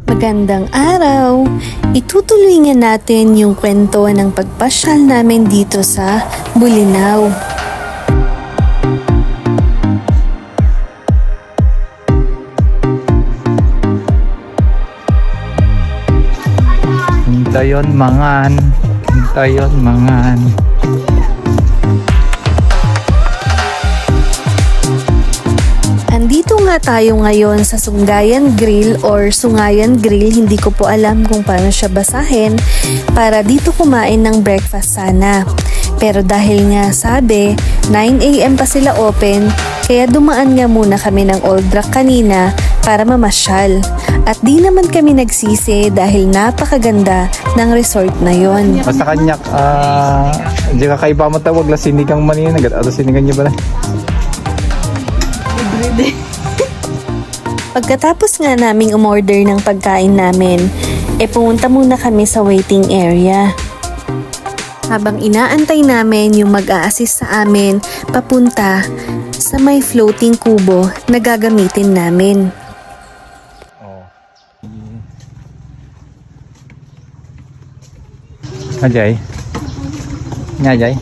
Magandang araw! Itutuloy nga natin yung kwento ng pagpasyal namin dito sa Bolinao. Hintayon mangan, hintayon mangan. Andito nga tayo ngayon sa Sungayan Grill or Sungayan Grill, hindi ko po alam kung paano siya basahin, para dito kumain ng breakfast sana. Pero dahil nga sabi, 9 AM pa sila open, kaya dumaan nga muna kami ng Old Rock kanina para mamasyal. At di naman kami nagsisi dahil napakaganda ng resort na yon. Basta kanyak, di ka kaiba mo tawag la sinigang manina, ato sinigang niya ba na? Pagkatapos nga naming umorder ng pagkain namin, pumunta muna kami sa waiting area. Habang inaantay namin yung mag-a-assist sa amin papunta sa may floating kubo na gagamitin namin. Ajay. Ajay.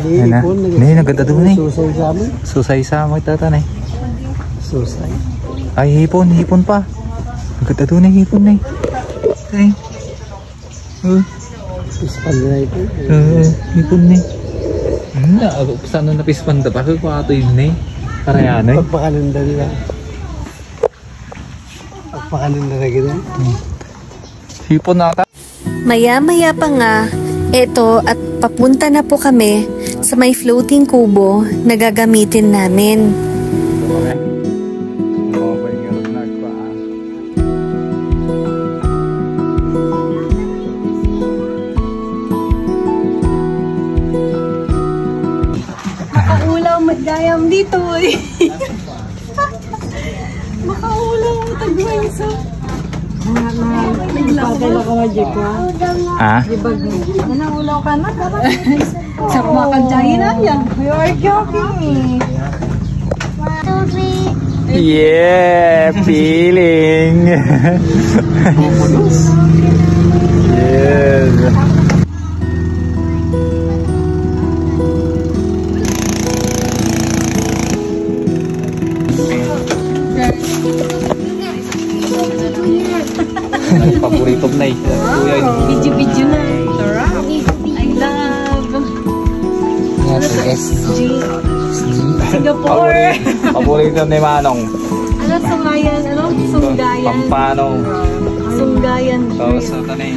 Ini naganda doon eh. Susay sa mo tatanay. Susay. Ay hipon pa. Naganda doon eh hipon eh. Ay. Pispan na ito. Hipon eh. Ako saan na pispan da pa ko ato yun eh. Parayano eh. Pagpakalinda nila. Pagpakalinda na gina. Hipon na ata. Maya-maya pa nga, eto at papunta na po kami sa may floating kubo na gagamitin namin. Makaulaw magdayam dito eh. Makaulaw matagway sa... Ah? Nanulaw ka na? Sa makadyahin na yan. You are joking. Yeah, feeling. Yes. Paborito na eh. Video na. I love. Singapore. Paborito ni Manong. Ano Sungayan? Ano? Sunggayan. Pampano. Sunggayan. Tapos ito na eh.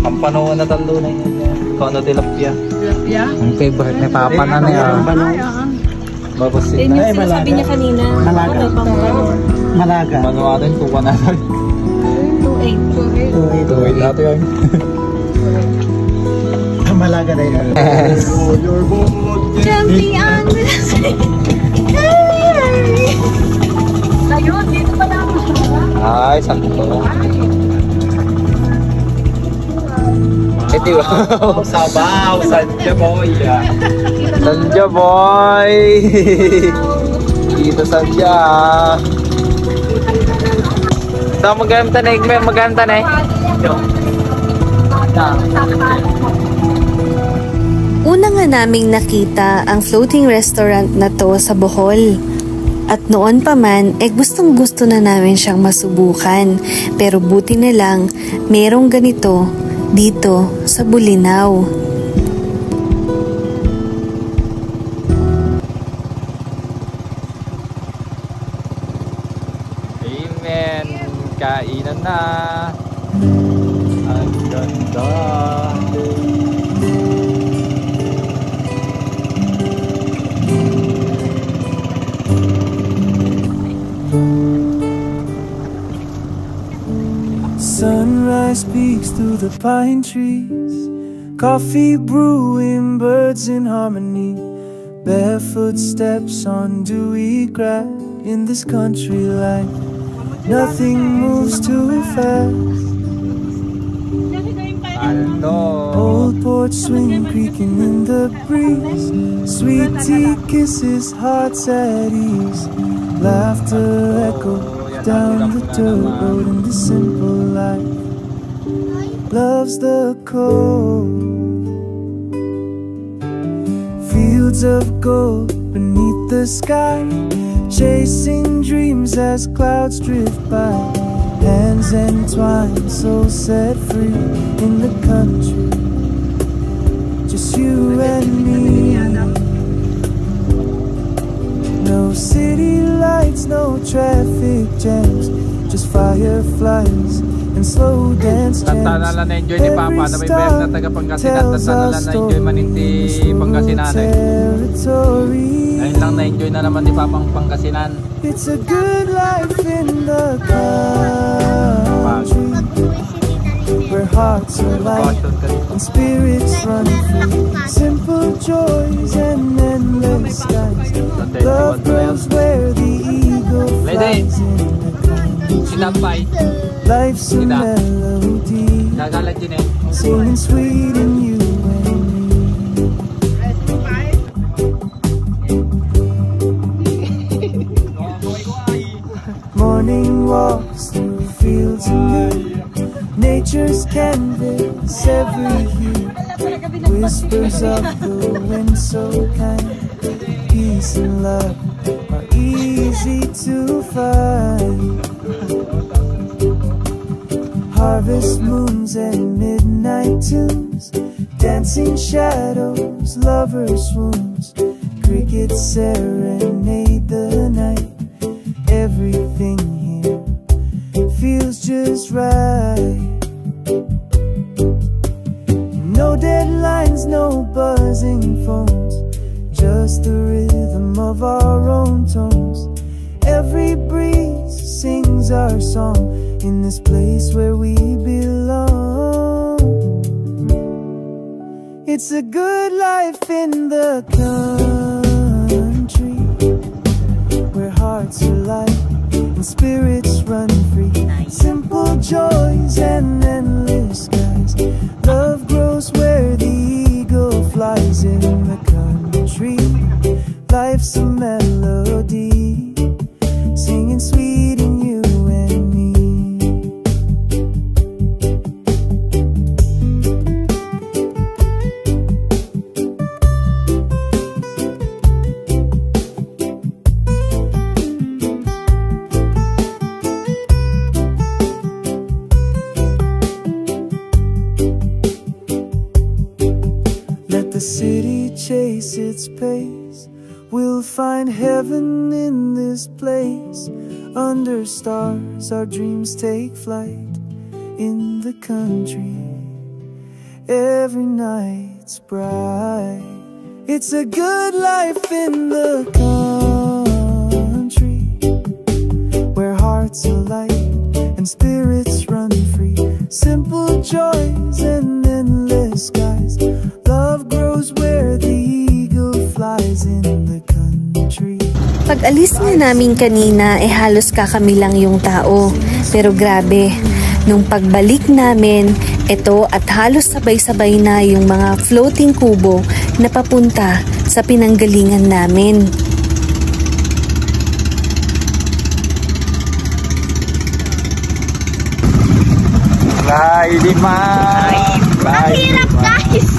Pampano na talo na yun. Kono tilapia. Tilapia? Ang favorite ni Papa na niya. Babasin na. Yung sinasabi niya kanina. Malaga. Malaga. Manuwarin kung pa natin. 2.8. 2.8 natin yun. Malaga na yun. Champion! Ayun, dito pa na ako siya. Ay, santo. Ito yun. Sabaw, Sanja boy. Sanja boy. Dito Sanja. So, maganda na eh. Maganda na eh. Una nga naming nakita ang floating restaurant na to sa Bohol. At noon pa man, gustong gusto na namin siyang masubukan. Pero buti na lang, merong ganito dito sa Bolinao. Amen. Kainan na. Ang ganda. Sunrise peeks through the pine trees, coffee brewing, birds in harmony, barefoot steps on dewy grass. In this country life, nothing moves too fast. Old porch swing creaking in the breeze, sweet tea kisses, hearts at ease, laughter echo down the dirt road in this simple life. Loves the cold, fields of gold beneath the sky, chasing dreams as clouds drift by. Hands entwined, soul set free in the country, just you and me. No city lights, no traffic jams, just fireflies and slow dance jams. Tantana lang na-enjoy ni Papa na may bayang na taga Pangasinan. Tantana lang na-enjoy maninti Pangasinan eh. Ngayon lang na-enjoy na naman ni Papa ang Pangasinan. It's a good life in the country, where hearts are light and spirits run free. Simple joys and endless skies. Love grows where the eagle flies in the country. Life's a melody, singing sweet in you and me. Morning walks through fields of new, nature's canvas every hue. Whispers of the wind so kind, peace and love are easy to find. Harvest moons and midnight tunes, dancing shadows, lovers' swoons, crickets serenade the night. Everything here feels just right. No deadlines, no buzzing phones, just the rhythm of our own tones. Every breeze sings our song in this place where we belong. It's a good life in the country, where hearts are light and spirits run free. Simple joys and endless skies. Love grows where the eagle flies in the country. Life's a melody, singing sweet in you and me. The city chase its pace, we'll find heaven in this place. Under stars our dreams take flight in the country. Every night's bright. It's a good life in the country, where hearts are light and spirits run free. Simple joys and endless skies. Love grows where the eagle flies in the country. Pag-alis na namin kanina halos kakami lang yung tao. Pero grabe, nung pagbalik namin, ito at halos sabay-sabay na yung mga floating kubo na papunta sa pinanggalingan namin. Bye, Lima! Bye! Ang hirap, guys!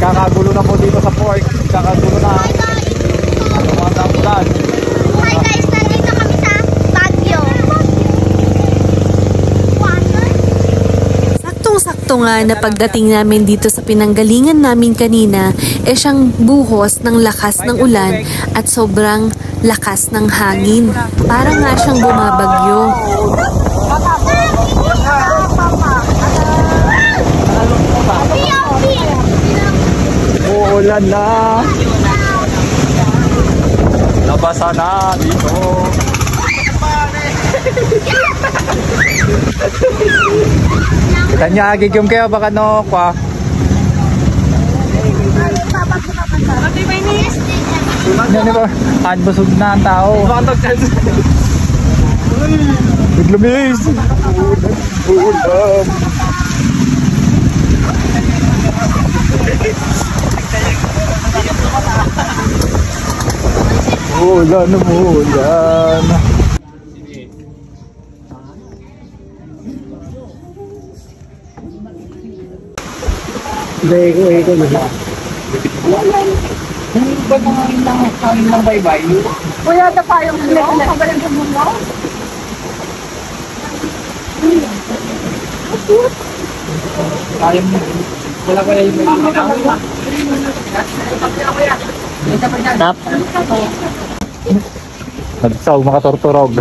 Kakagulo na po dito sa port. Kakagulo na. Ulan. Hi guys, nandito kami sa Baguio. Saktong-sakto nga na pagdating namin dito sa pinanggalingan namin kanina, siyang buhos ng lakas ng ulan at sobrang lakas ng hangin. Para nga siyang bumabagyo. Uulan na. Nabasa na dito. Kita niya agigim kayo baka no kwa. Ano ba? Busog na ang tao. Biglamis. Ulam. Umuulan. Iko na siya. Kuya, ito pa yung kabalan sa mula. Nagsaw makatorturog.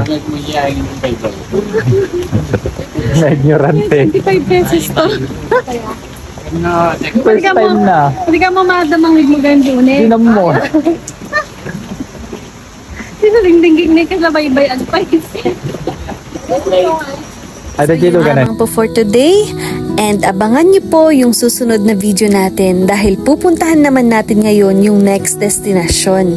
Na-ignorante. 25 pesos to. First time na. Hindi ka mamadamang ligmugan doon eh. Dinam mo. Sinalingdingig na kasabaybay at pais. Ada kilo ka na. Lamang po for today. And abangan niyo po yung susunod na video natin dahil pupuntahan naman natin ngayon yung next destination.